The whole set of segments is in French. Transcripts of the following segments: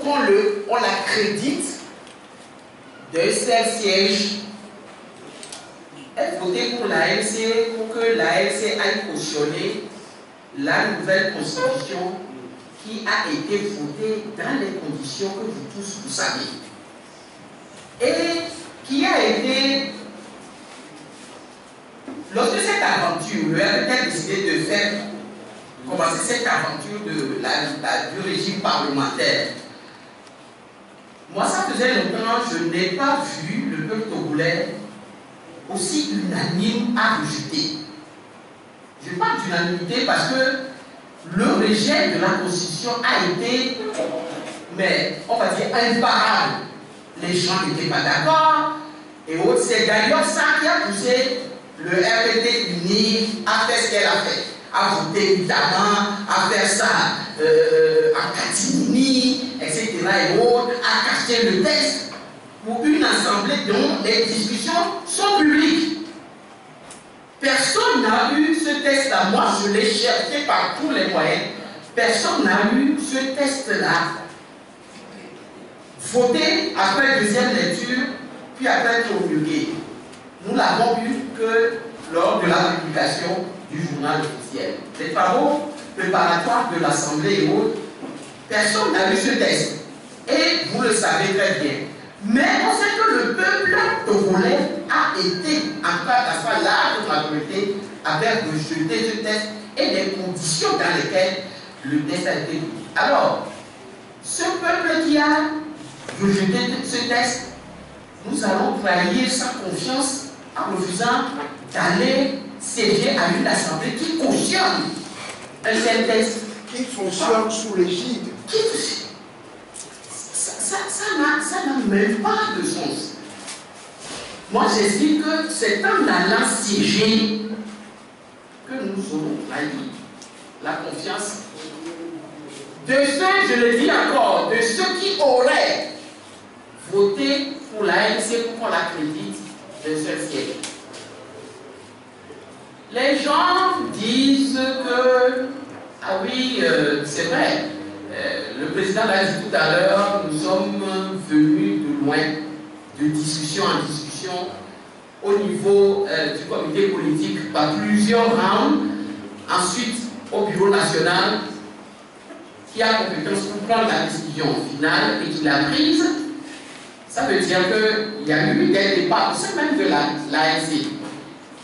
on l'accrédite d'un seul siège, est voté pour l'ANC pour que l'ANC aille cautionner la nouvelle constitution qui a été votée dans les conditions que vous tous vous savez. Et qui a été, lorsque cette aventure, le RPT a décidé de commencer cette aventure du régime parlementaire, moi ça faisait longtemps, je n'ai pas vu le peuple togolais aussi unanime à rejeter. Je parle d'unanimité parce que le rejet de la Constitution a été, mais on va dire, imparable. Les gens n'étaient pas d'accord, et autres. C'est d'ailleurs ça qui a poussé le RPT uni à faire ce qu'elle a fait, à voter évidemment, à faire ça en catimini, etc. et autres, à cacher le texte pour une assemblée dont les discussions sont publiques. Personne n'a eu ce texte-là. Moi, je l'ai cherché par tous les moyens. Personne n'a eu ce texte-là voté après deuxième lecture, puis après promulgué. Nous l'avons eu que lors de la publication du journal officiel. Les travaux préparatoires de l'Assemblée et autres, personne n'a eu ce texte. Et vous le savez très bien. Mais on sait que le peuple togolais a été, en cas d'assaut, large majorité, avait rejeté ce texte et les conditions dans lesquelles le texte a été mis. Alors, ce peuple qui a rejeté ce texte, nous allons trahir sa confiance en refusant d'aller siéger à une assemblée qui cautionne un tel texte. Qui fonctionne sous l'égide. Ça n'a même pas de sens. Moi, j'estime que c'est en allant siéger que nous aurons trahi la confiance de ceux, je le dis encore, de ceux qui auraient voté pour l'ANC pour qu'on l'accrédite d'un seul siège. Les gens disent que, ah oui, c'est vrai, le président l'a dit tout à l'heure, nous sommes venus de loin, de discussion en discussion, au niveau du comité politique, par plusieurs rounds, ensuite au bureau national, qui a compétence pour prendre la décision finale et qui l'a prise. Ça veut dire qu'il y a eu des débats au sein même de l'ANC.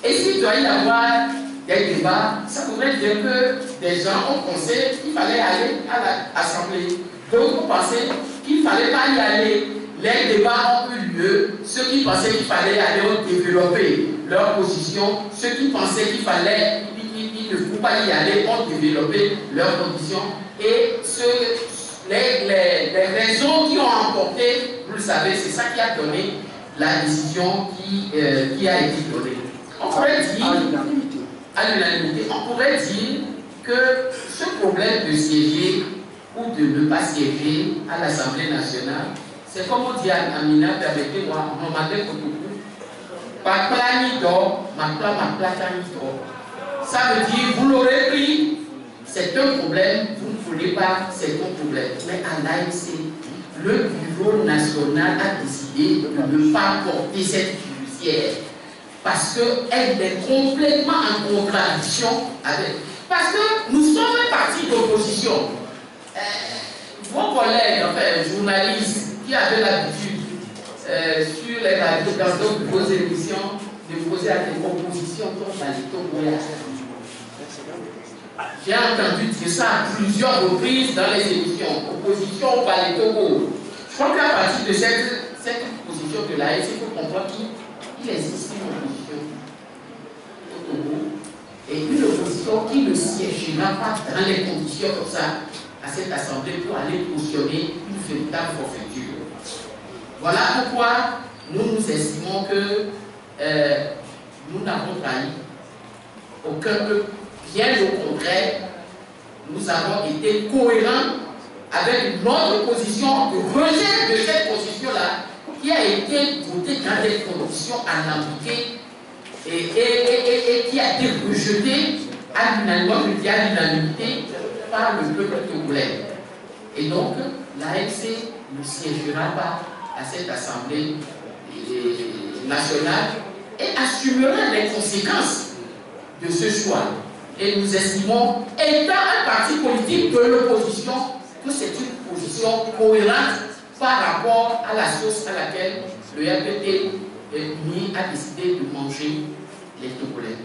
Et s'il doit y avoir des débats, ça voudrait dire que des gens ont pensé qu'il fallait aller à l'Assemblée. D'autres ont pensé qu'il ne fallait pas y aller. Les débats ont eu lieu. Ceux qui pensaient qu'il fallait aller ont développé leur position. Ceux qui pensaient qu'il fallait, il ne faut pas y aller, ont développé leur position. Et les raisons qui ont emporté, vous le savez, c'est ça qui a donné la décision qui a été donnée. On pourrait dire, à l'unanimité, on pourrait dire que ce problème de siéger ou de ne pas siéger à l'Assemblée nationale, c'est comme on dit à Amina, permettez-moi, on m'a dit pas planido, ma planido. Ça veut dire, vous l'aurez pris, c'est un problème, vous ne voulez pas, c'est un problème. Mais à l'ANC, le bureau national a décidé de ne pas porter cette fiduciaire parce qu'elle est complètement en contradiction avec. Parce que nous sommes un parti d'opposition. Vos collègues, enfin, journalistes, qui avaient l'habitude sur les radios, dans vos émissions, de poser à des propositions contre les Togolais. J'ai entendu dire ça à plusieurs reprises dans les émissions. Opposition au Palais Togo. Je crois qu'à partir de cette position de l'AS, il faut comprendre qu'il existe une opposition au Togo et une opposition qui ne siégera pas dans les conditions comme ça à cette assemblée pour aller cautionner une véritable forfaiture. Voilà pourquoi nous estimons que nous n'avons trahi aucun peuple. Bien au contraire, nous avons été cohérents avec notre position de rejet de cette constitution-là qui a été votée dans des conditions alambiquées et qui a été rejetée à l'unanimité par le peuple togolais. Et donc, l'ANC ne siégera pas à cette Assemblée nationale et assumera les conséquences de ce choix. Et nous estimons, étant un parti politique de l'opposition, que c'est une position cohérente par rapport à la sauce à laquelle le RPT a décidé de manger les Togolais.